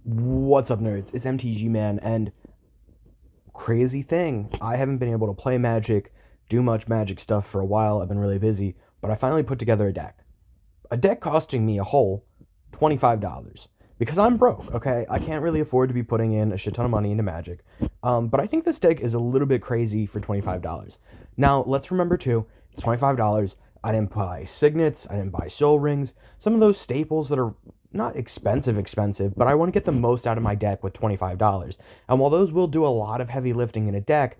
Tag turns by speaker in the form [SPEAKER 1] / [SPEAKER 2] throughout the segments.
[SPEAKER 1] What's up, nerds? It's MTG Man, and crazy thing, I haven't been able to play Magic, do much Magic stuff for a while. I've been really busy, but I finally put together a deck. A deck costing me a whole $25 because I'm broke. Okay, I can't really afford to be putting in a shit ton of money into Magic. But I think this deck is a little bit crazy for $25. Now let's remember too, it's $25. I didn't buy signets, I didn't buy soul rings, some of those staples that are not expensive, but I want to get the most out of my deck with $25. And while those will do a lot of heavy lifting in a deck,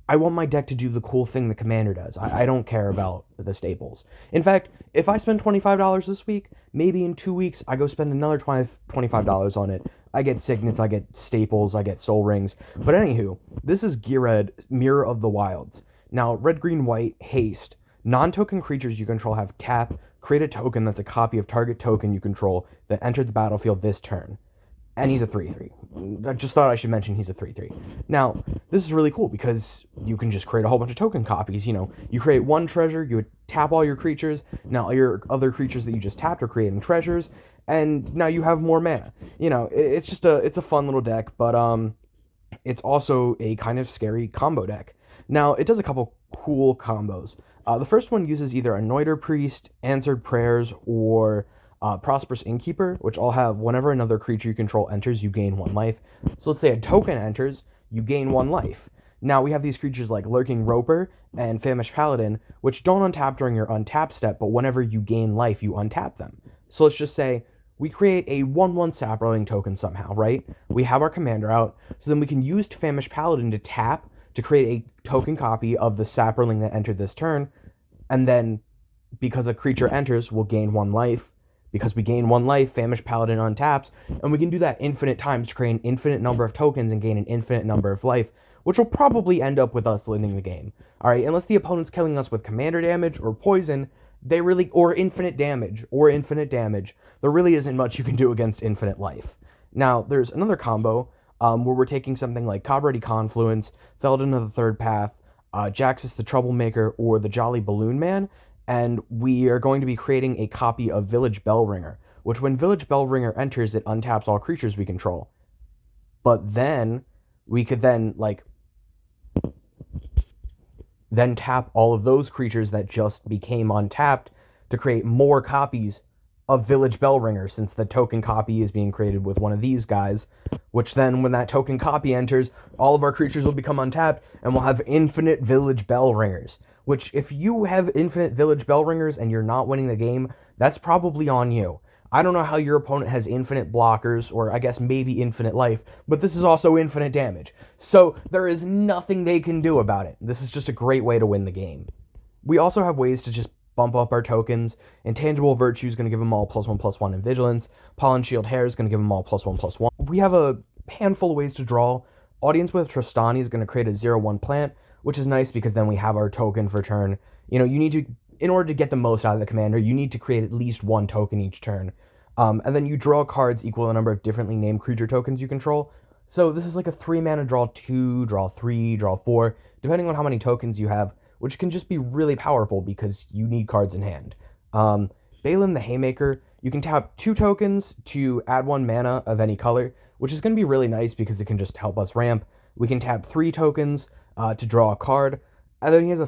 [SPEAKER 1] I want my deck to do the cool thing the commander does. I don't care about the staples. In fact, if I spend $25 this week, maybe in 2 weeks I go spend another $25 on it. I get signets, I get staples, I get soul rings. But anywho, this is Ghired, Mirror of the Wilds. Now, red, green, white, haste. Non-token creatures you control have tap, create a token that's a copy of target token you control that entered the battlefield this turn. And he's a 3/3. I just thought I should mention he's a 3/3. Now, this is really cool because you can just create a whole bunch of token copies. You create one treasure, you would tap all your creatures. Now, your other creatures that you just tapped are creating treasures, and now you have more mana. It's a fun little deck, but it's also a kind of scary combo deck. Now, it does a couple cool combos. The first one uses either Anointer Priest, Answered Prayers, or Prosperous Innkeeper, which all have whenever another creature you control enters, you gain 1 life. So let's say a token enters, you gain 1 life. Now we have these creatures like Lurking Roper and Famished Paladin, which don't untap during your untap step, but whenever you gain life, you untap them. So let's just say we create a 1/1 Saproling token somehow, right? We have our commander out, so then we can use Famished Paladin to tap to create a token copy of the Saproling that entered this turn, and then because a creature enters, we'll gain 1 life. Because we gain 1 life, Famished Paladin untaps, and we can do that infinite times to create an infinite number of tokens and gain an infinite number of life, which will probably end up with us winning the game. Alright, unless the opponent's killing us with commander damage or poison, or infinite damage, there really isn't much you can do against infinite life. Now, there's another combo where we're taking something like Cabaretti Confluence, Feldon of the Third Path, Jaxus the Troublemaker, or the Jolly Balloon Man, and we are going to be creating a copy of Village Bellringer, which when Village Bellringer enters, it untaps all creatures we control. But then we could then tap all of those creatures that just became untapped to create more copies of Village Bellringer, since the token copy is being created with one of these guys, which then when that token copy enters, all of our creatures will become untapped, and we'll have infinite Village Bellringers, which if you have infinite Village Bellringers and you're not winning the game, that's probably on you. I don't know how your opponent has infinite blockers, or I guess maybe infinite life, but this is also infinite damage. So there is nothing they can do about it. This is just a great way to win the game. We also have ways to just bump up our tokens. Intangible Virtue is going to give them all +1/+1 in Vigilance. Pollen Shield Hair is going to give them all +1/+1. We have a handful of ways to draw. Audience with Trostani is going to create a 0/1 plant, which is nice because then we have our token for turn. You need to, in order to get the most out of the commander, you need to create at least one token each turn. And then you draw cards equal to the number of differently named creature tokens you control. So this is like a 3-mana draw 2, draw 3, draw 4, depending on how many tokens you have, which can just be really powerful because you need cards in hand. Baylen the Haymaker, you can tap 2 tokens to add 1 mana of any color, which is going to be really nice because it can just help us ramp. We can tap 3 tokens to draw a card, and then he has a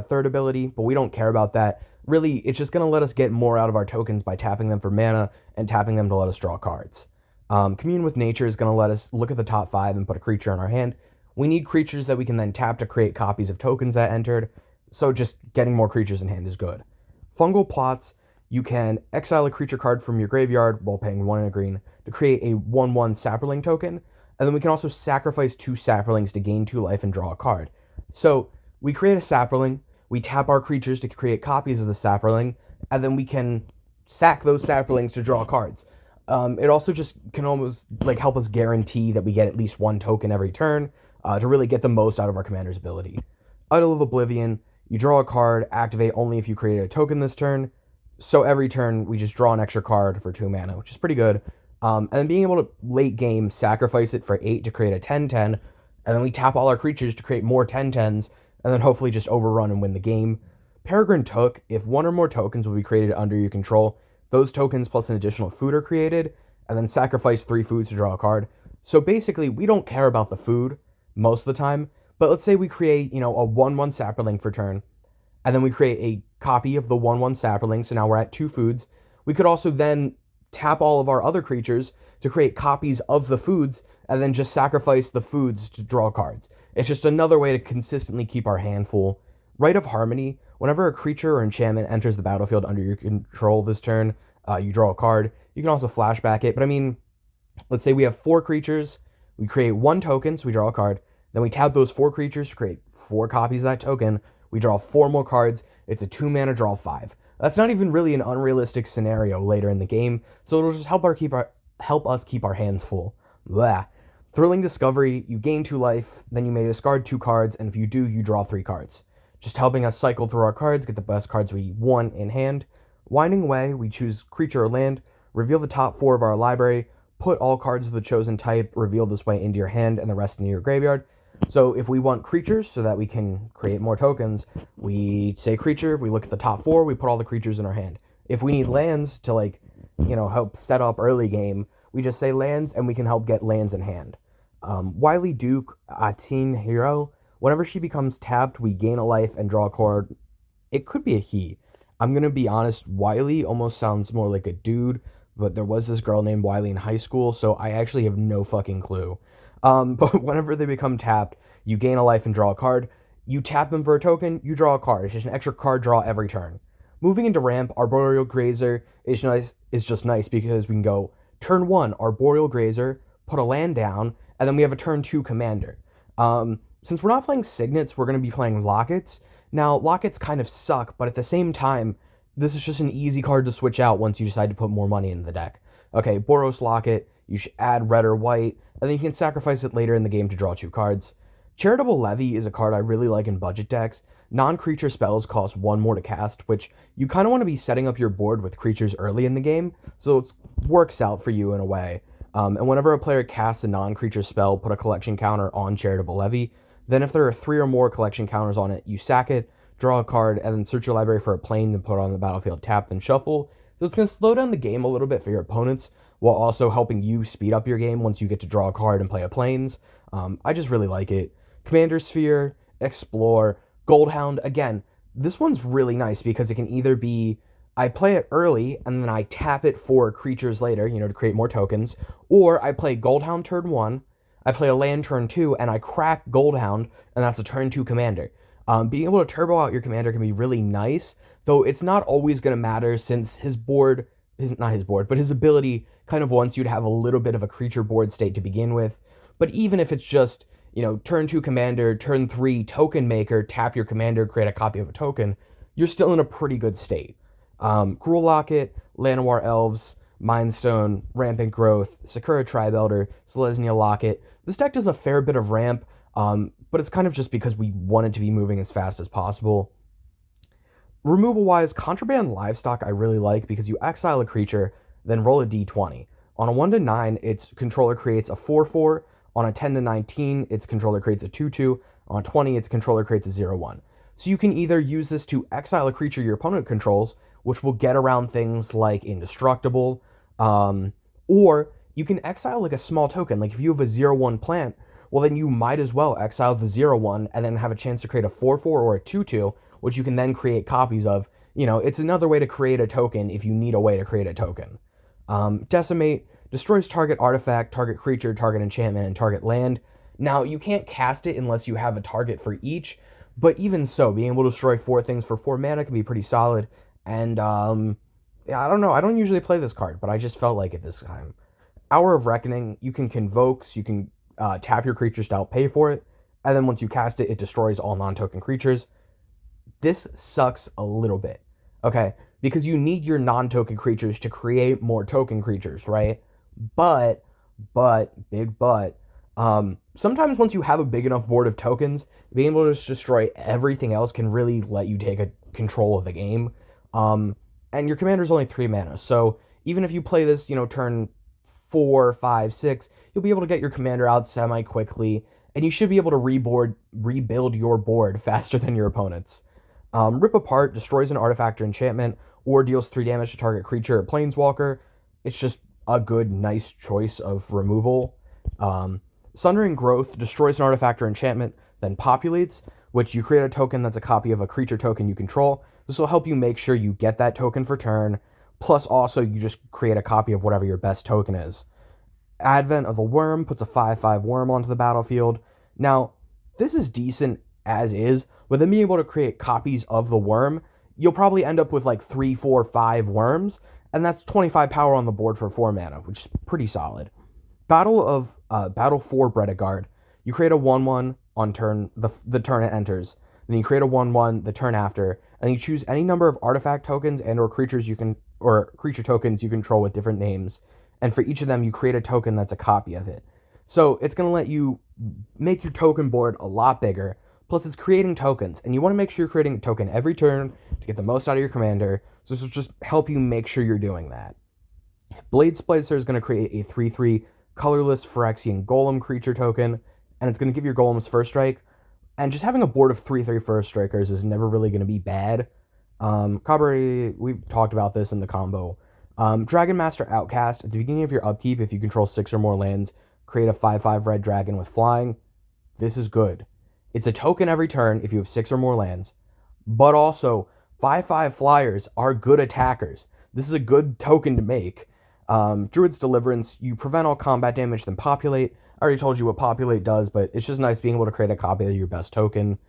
[SPEAKER 1] third ability, but we don't care about that. Really, it's just going to let us get more out of our tokens by tapping them for mana and tapping them to let us draw cards. Commune with Nature is going to let us look at the top 5 and put a creature in our hand. We need creatures that we can then tap to create copies of tokens that entered, so just getting more creatures in hand is good. Fungal Plots, you can exile a creature card from your graveyard while paying 1 and a green to create a 1/1 Saproling token, and then we can also sacrifice 2 Saprolings to gain 2 life and draw a card. So we create a Saproling, we tap our creatures to create copies of the Saproling, and then we can sack those Saprolings to draw cards. It also just can almost help us guarantee that we get at least 1 token every turn, to really get the most out of our commander's ability. Idol of Oblivion, you draw a card, activate only if you create a token this turn, so every turn we just draw an extra card for 2 mana, which is pretty good. And then being able to late game sacrifice it for 8 to create a 10/10, and then we tap all our creatures to create more 10/10s, and then hopefully just overrun and win the game. Peregrine Took, if 1 or more tokens will be created under your control, those tokens plus an additional food are created, and then sacrifice 3 foods to draw a card. So basically, we don't care about the food most of the time, but let's say we create, a 1/1 sapperling for turn, and then we create a copy of the 1/1 sapperling, so now we're at 2 foods. We could also then tap all of our other creatures to create copies of the foods, and then just sacrifice the foods to draw cards. It's just another way to consistently keep our hand full. Rite of Harmony, whenever a creature or enchantment enters the battlefield under your control this turn, you draw a card. You can also flashback it, but I mean, let's say we have 4 creatures, we create 1 token, so we draw a card, then we tap those 4 creatures to create 4 copies of that token, we draw 4 more cards, it's a 2 mana draw 5. That's not even really an unrealistic scenario later in the game, so it'll just help us keep our hands full. Blah. Thrilling Discovery, you gain 2 life, then you may discard 2 cards, and if you do, you draw 3 cards. Just helping us cycle through our cards, get the best cards we want in hand. Winding Way, we choose creature or land, reveal the top 4 of our library, put all cards of the chosen type revealed this way into your hand and the rest into your graveyard. So if we want creatures so that we can create more tokens, we say creature, we look at the top 4, we put all the creatures in our hand. If we need lands to help set up early game, we just say lands and we can help get lands in hand. Wily Duke, a teen hero, whenever she becomes tapped, we gain a life and draw a card. It could be a he. I'm going to be honest, Wily almost sounds more like a dude, but there was this girl named Wily in high school, so I actually have no fucking clue. But whenever they become tapped, you gain a life and draw a card. You tap them for a token, you draw a card. It's just an extra card draw every turn. Moving into ramp, Arboreal Grazer is just nice because we can go turn 1, Arboreal Grazer, put a land down, and then we have a turn 2 commander. Since we're not playing Signets, we're going to be playing Lockets. Now, Lockets kind of suck, but at the same time, this is just an easy card to switch out once you decide to put more money into the deck. Okay, Boros Locket, you should add red or white, and then you can sacrifice it later in the game to draw 2 cards. Charitable Levy is a card I really like in budget decks. Non-creature spells cost 1 more to cast, which you kind of want to be setting up your board with creatures early in the game, so it works out for you in a way. And whenever a player casts a non-creature spell, put a collection counter on Charitable Levy. Then if there are 3 or more collection counters on it, you sack it, draw a card, and then search your library for a plane and put it on the battlefield, tap, then shuffle. So it's going to slow down the game a little bit for your opponents, while also helping you speed up your game once you get to draw a card and play a planes. I just really like it. Commander Sphere, Explore, Goldhound. Again, this one's really nice because it can either be I play it early and then I tap it for creatures later, to create more tokens, or I play Goldhound turn 1, I play a land turn 2, and I crack Goldhound, and that's a turn 2 commander. Being able to turbo out your commander can be really nice, though it's not always going to matter since his ability kind of wants you to have a little bit of a creature board state to begin with. But even if it's just, turn 2 commander, turn 3 token maker, tap your commander, create a copy of a token, you're still in a pretty good state. Gruul Locket, Llanowar Elves, Mindstone, Rampant Growth, Sakura Tribe Elder, Selesnya Locket. This deck does a fair bit of ramp, but it's kind of just because we want it to be moving as fast as possible. Removal-wise, Contraband Livestock I really like because you exile a creature, then roll a d20. On a 1 to 9, its controller creates a 4/4. On a 10 to 19, its controller creates a 2/2. On 20, its controller creates a 0/1. So you can either use this to exile a creature your opponent controls, which will get around things like Indestructible, or you can exile a small token. Like if you have a 0/1 plant, well then you might as well exile the 0/1 and then have a chance to create a 4/4 or a 2/2, which you can then create copies of. It's another way to create a token if you need a way to create a token. Decimate destroys target artifact, target creature, target enchantment, and target land. Now, you can't cast it unless you have a target for each, but even so, being able to destroy 4 things for 4 mana can be pretty solid. And, I don't know, I don't usually play this card, but I just felt like it this time. Hour of Reckoning, you can convoke, so you can tap your creatures to help pay for it, and then once you cast it, it destroys all non-token creatures. This sucks a little bit, okay? Because you need your non-token creatures to create more token creatures, right? But, big but, sometimes once you have a big enough board of tokens, being able to just destroy everything else can really let you take control of the game. And your commander's only 3 mana, so even if you play this, turn 4, 5, 6, you'll be able to get your commander out semi-quickly, and you should be able to rebuild your board faster than your opponents. Rip Apart destroys an artifact or enchantment, or deals 3 damage to target creature or planeswalker. It's just a good, nice choice of removal. Sundering Growth destroys an artifact or enchantment, then populates, which you create a token that's a copy of a creature token you control. This will help you make sure you get that token for turn, plus also you just create a copy of whatever your best token is. Advent of the Wurm puts a 5/5 Wurm onto the battlefield. Now, this is decent as is, but then being able to create copies of the Wurm, you'll probably end up with like 3, 4, 5 Worms, and that's 25 power on the board for 4 mana, which is pretty solid. Battle for Bretagard. You create a 1/1 on turn the turn it enters. Then you create a 1/1 the turn after, and you choose any number of artifact tokens and or creature tokens you control with different names. And for each of them, you create a token that's a copy of it. So it's going to let you make your token board a lot bigger. Plus, it's creating tokens, and you want to make sure you're creating a token every turn to get the most out of your commander. So this will just help you make sure you're doing that. Blade Splicer is going to create a 3/3 colorless Phyrexian Golem creature token, and it's going to give your golems first strike. And just having a board of 3/3 first strikers is never really going to be bad. Cabaret, we've talked about this in the combo. Dragonmaster Outcast, at the beginning of your upkeep, if you control 6 or more lands, create a 5/5 red dragon with flying. This is good. It's a token every turn if you have 6 or more lands, but also 5/5 flyers are good attackers. This is a good token to make. Druid's Deliverance, you prevent all combat damage, then populate. I already told you what populate does, but it's just nice being able to create a copy of your best token.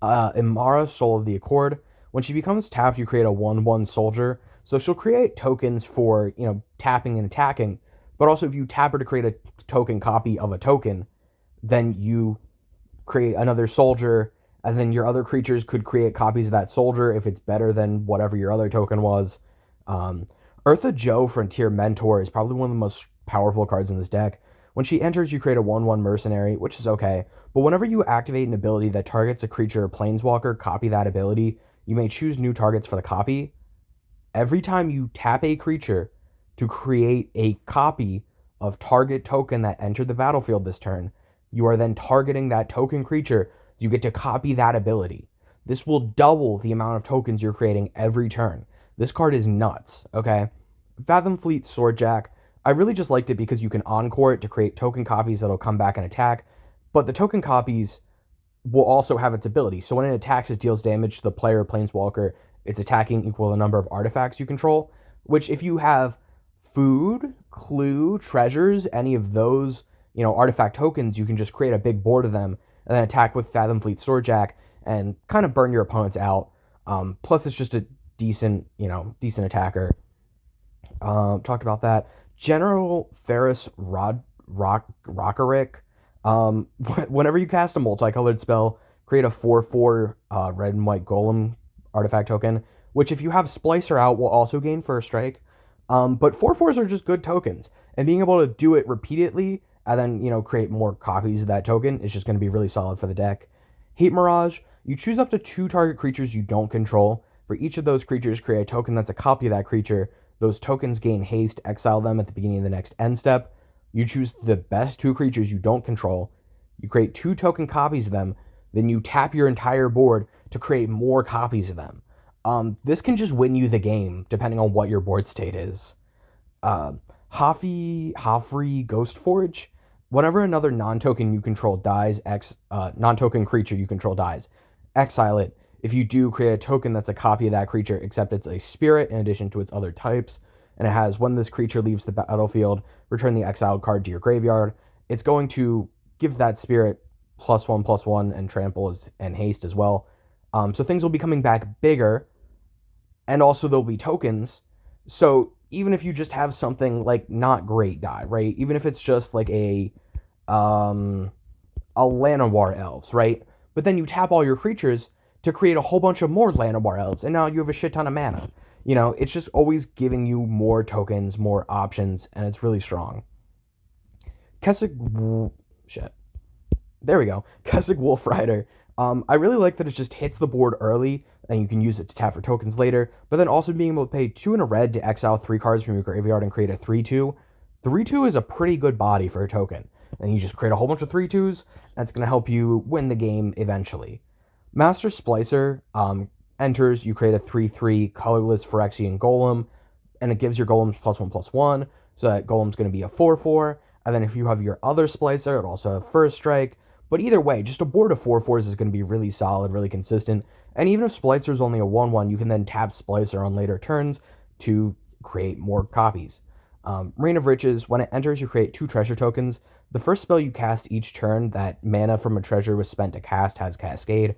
[SPEAKER 1] Emmara, Soul of the Accord, when she becomes tapped, you create a 1/1 soldier. So she'll create tokens for, tapping and attacking, but also if you tap her to create a token copy of a token, then you create another soldier, and then your other creatures could create copies of that soldier if it's better than whatever your other token was. Ertha Joe, Frontier Mentor, is probably one of the most powerful cards in this deck. When she enters, you create a 1/1 mercenary, which is okay, but whenever you activate an ability that targets a creature or planeswalker, copy that ability. You may choose new targets for the copy. Every time you tap a creature to create a copy of target token that entered the battlefield this turn, you are then targeting that token creature. You get to copy that ability. This will double the amount of tokens you're creating every turn. This card is nuts, okay? Fathom Fleet Swordjack. I really just liked it because you can encore it to create token copies that'll come back and attack, but the token copies will also have its ability. So when it attacks, it deals damage to the player or planeswalker it's attacking equal the number of artifacts you control, which if you have food, clue, treasures, any of those, artifact tokens, you can just create a big board of them and then attack with Fathom Fleet Swordjack and kind of burn your opponents out. Plus, it's just a decent attacker. Talked about that. General Ferris Rockerick. Whenever you cast a multicolored spell, create a 4/4 red and white golem artifact token, which if you have Splicer out will also gain first strike. But 4/4s are just good tokens, and being able to do it repeatedly and then create more copies of that token is just going to be really solid for the deck. Hate Mirage, you choose up to 2 target creatures you don't control. For each of those creatures, create a token that's a copy of that creature. Those tokens gain haste, exile them at the beginning of the next end step. You choose the best 2 creatures you don't control. You create 2 token copies of them. Then you tap your entire board to create more copies of them. This can just win you the game, depending on what your board state is. Hofri Ghostforge. Whenever another non-token you control dies, non-token creature you control dies, exile it. If you do, create a token that's a copy of that creature, except it's a spirit in addition to its other types. And it has, when this creature leaves the battlefield, return the exiled card to your graveyard. It's going to give that spirit +1/+1 and trample and haste as well. So things will be coming back bigger, and also there'll be tokens. So even if you just have something like not great die, right? Even if it's just like a Llanowar Elves, right? But then you tap all your creatures to create a whole bunch of more Llanowar Elves, and now you have a shit ton of mana. It's just always giving you more tokens, more options, and it's really strong. Kessig Wolfrider. I really like that it just hits the board early, and you can use it to tap for tokens later, but then also being able to pay 2 and a red to exile 3 cards from your graveyard and create a 3/2. 3/2 is a pretty good body for a token, and you just create a whole bunch of 3/2s, and it's going to help you win the game eventually. Master Splicer enters, you create a 3/3 colorless Phyrexian Golem, and it gives your golems +1/+1, so so that golem's going to be a 4/4, and then if you have your other splicer, it'll also have first strike. But either way, just a board of 4/4s is going to be really solid, really consistent. And even if Splicer's only a 1/1, you can then tap Splicer on later turns to create more copies. Reign of Riches, when it enters, you create 2 treasure tokens. The first spell you cast each turn that mana from a treasure was spent to cast has Cascade.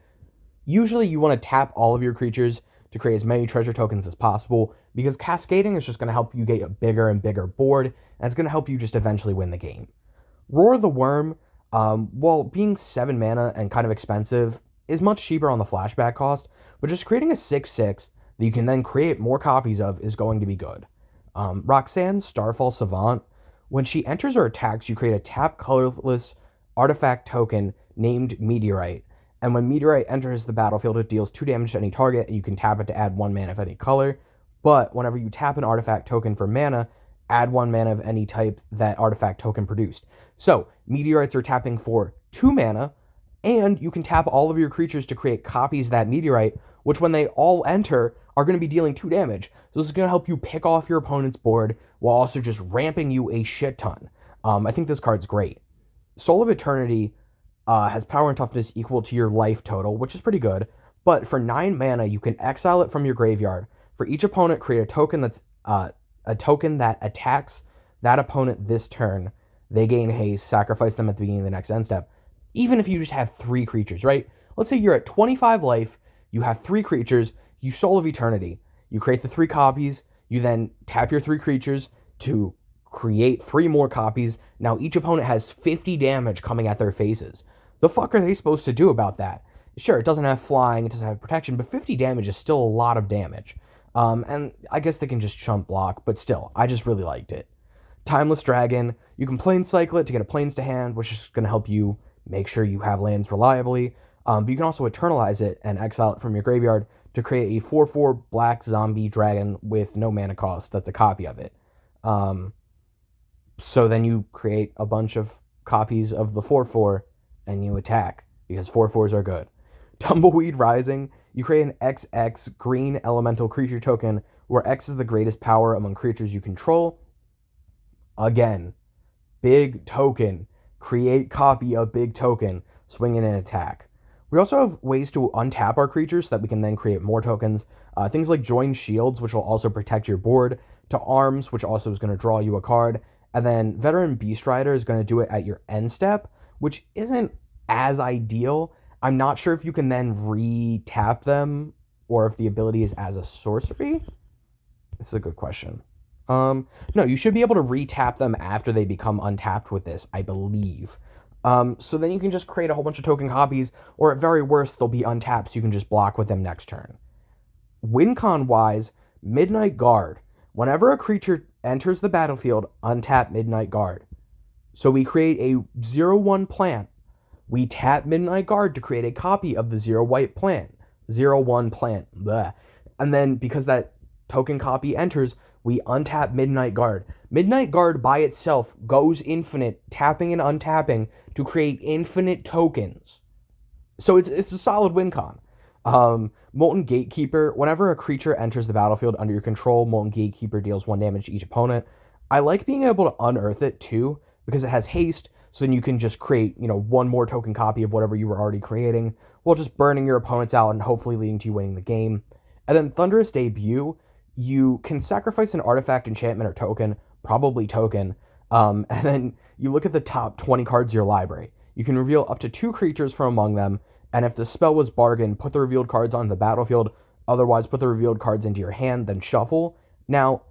[SPEAKER 1] Usually you want to tap all of your creatures to create as many treasure tokens as possible, because cascading is just going to help you get a bigger and bigger board, and it's going to help you just eventually win the game. Roar of the Wurm, while being 7 mana and kind of expensive, is much cheaper on the flashback cost, but just creating a 6/6 that you can then create more copies of is going to be good. Roxanne, Starfall Savant, when she enters or attacks, you create a tap colorless artifact token named Meteorite, and when Meteorite enters the battlefield, it deals 2 damage to any target, and you can tap it to add 1 mana of any color, but whenever you tap an artifact token for mana, add 1 mana of any type that artifact token produced. So, Meteorites are tapping for 2 mana, and you can tap all of your creatures to create copies of that Meteorite, which when they all enter, are going to be dealing 2 damage. So this is going to help you pick off your opponent's board, while also just ramping you a shit ton. I think this card's great. Soul of Eternity has power and toughness equal to your life total, which is pretty good, but for 9 mana, you can exile it from your graveyard. For each opponent, create a token that attacks that opponent this turn. They gain haste, sacrifice them at the beginning of the next end step. Even if you just have 3 creatures, right? Let's say you're at 25 life, you have 3 creatures, you Soul of Eternity. You create the 3 copies, you then tap your 3 creatures to create 3 more copies. Now each opponent has 50 damage coming at their faces. The fuck are they supposed to do about that? Sure, it doesn't have flying, it doesn't have protection, but 50 damage is still a lot of damage. And I guess they can just chump block, but still, I just really liked it. Timeless Dragon, you can plane cycle it to get a planes to hand, which is going to help you make sure you have lands reliably. But you can also eternalize it and exile it from your graveyard to create a 4/4 black zombie dragon with no mana cost. That's a copy of it. So then you create a bunch of copies of the 4/4 and you attack, because 4/4s are good. Tumbleweed Rising, you create an XX green elemental creature token where X is the greatest power among creatures you control. Again, big token. Create copy of big token. Swing in and attack. We also have ways to untap our creatures so that we can then create more tokens. Things like Joined Shields, which will also protect your board. To Arms, which also is going to draw you a card. And then Veteran Beast Rider is going to do it at your end step, which isn't as ideal. I'm not sure if you can then re-tap them or if the ability is as a sorcery. This is a good question. No, you should be able to re-tap them after they become untapped with this, I believe. So then you can just create a whole bunch of token copies, or at very worst, they'll be untapped so you can just block with them next turn. Win-con-wise, Midnight Guard. Whenever a creature enters the battlefield, untap Midnight Guard. So we create a 0/1 plant. We tap Midnight Guard to create a copy of the 0-white plant. 0/1 plant. Bleh. And then, because that token copy enters, we untap Midnight Guard. Midnight Guard by itself goes infinite, tapping and untapping to create infinite tokens. So it's a solid win con. Molten Gatekeeper, whenever a creature enters the battlefield under your control, Molten Gatekeeper deals 1 damage to each opponent. I like being able to unearth it too, because it has haste, so then you can just create, 1 more token copy of whatever you were already creating, while just burning your opponents out and hopefully leading to you winning the game. And then Thunderous Debut, you can sacrifice an artifact, enchantment, or token, probably token, and then you look at the top 20 cards of your library. You can reveal up to 2 creatures from among them, and if the spell was bargain, put the revealed cards on the battlefield, otherwise put the revealed cards into your hand, then shuffle. Now,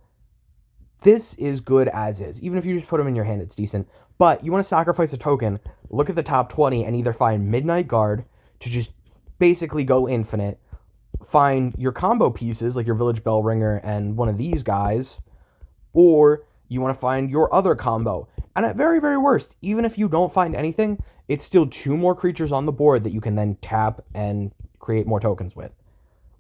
[SPEAKER 1] this is good as is. Even if you just put them in your hand, it's decent. But you want to sacrifice a token, look at the top 20, and either find Midnight Guard to just basically go infinite, find your combo pieces, like your Village Bell Ringer and one of these guys, or you want to find your other combo. And at very, very worst, even if you don't find anything, it's still 2 more creatures on the board that you can then tap and create more tokens with.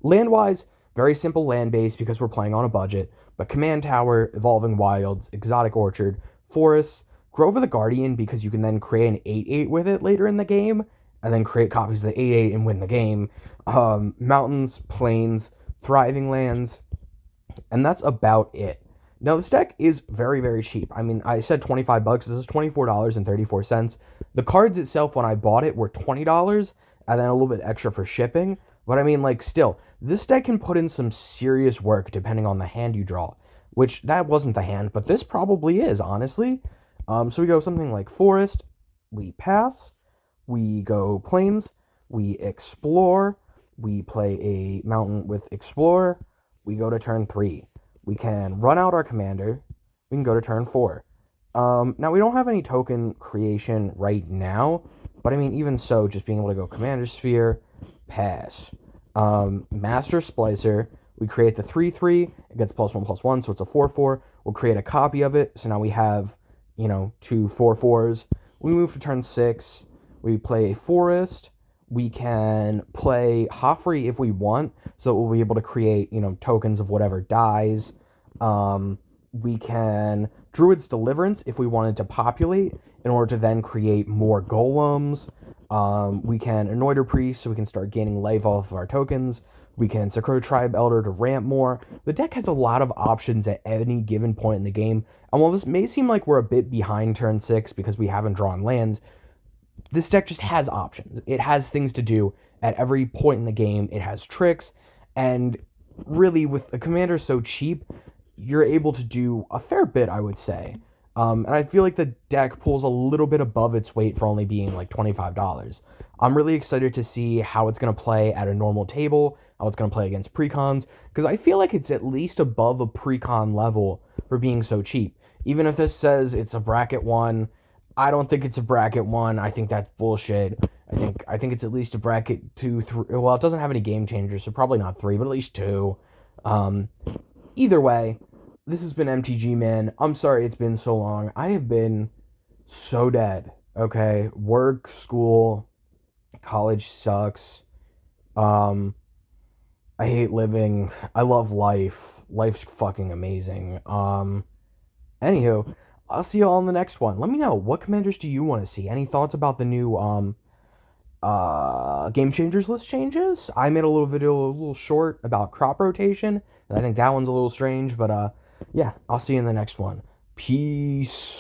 [SPEAKER 1] Land-wise, very simple land base because we're playing on a budget, but Command Tower, Evolving Wilds, Exotic Orchard, Forests, Grove of the Guardian because you can then create an 8/8 with it later in the game, and then create copies of the 8/8 and win the game. Mountains, Plains, Thriving Lands, and that's about it. Now, this deck is very, very cheap. I mean, I said $25. This is $24.34. The cards itself, when I bought it, were $20, and then a little bit extra for shipping. But I mean, like, still, this deck can put in some serious work depending on the hand you draw, which that wasn't the hand, but this probably is, honestly. So we go something like Forest, we pass, we go Plains, we explore, we play a Mountain with Explorer, we go to turn 3. We can run out our commander. We can go to turn 4. Now, we don't have any token creation right now, but I mean, even so, just being able to go Commander Sphere, pass. Master Splicer, we create the 3/3. It gets +1/+1, so it's a 4/4. We'll create a copy of it, so now we have, 2 4/4s. We move to turn 6. We play a Forest. We can play Hofri if we want, so we'll be able to create, tokens of whatever dies. We can Druid's Deliverance if we wanted to populate in order to then create more golems. We can Anointer Priest so we can start gaining life off of our tokens. We can Sakura Tribe Elder to ramp more. The deck has a lot of options at any given point in the game, and while this may seem like we're a bit behind turn 6 because we haven't drawn lands, this deck just has options. It has things to do at every point in the game. It has tricks, and really, with a commander so cheap, you're able to do a fair bit, I would say. And I feel like the deck pulls a little bit above its weight for only being like $25. I'm really excited to see how it's going to play at a normal table, how it's going to play against precons, because I feel like it's at least above a precon level for being so cheap. Even if this says it's a bracket 1, I don't think it's a bracket 1. I think that's bullshit. I think it's at least a bracket 2, 3. Well, it doesn't have any game changers, so probably not 3, but at least 2. Either way, this has been MTG, man. I'm sorry it's been so long. I have been so dead. Okay, work, school, college sucks. I hate living. I love life. Life's fucking amazing. Anywho, I'll see you all in the next one. Let me know, what commanders do you want to see? Any thoughts about the new game changers list changes? I made a little video, a little short about crop rotation, and I think that one's a little strange, but yeah, I'll see you in the next one. Peace.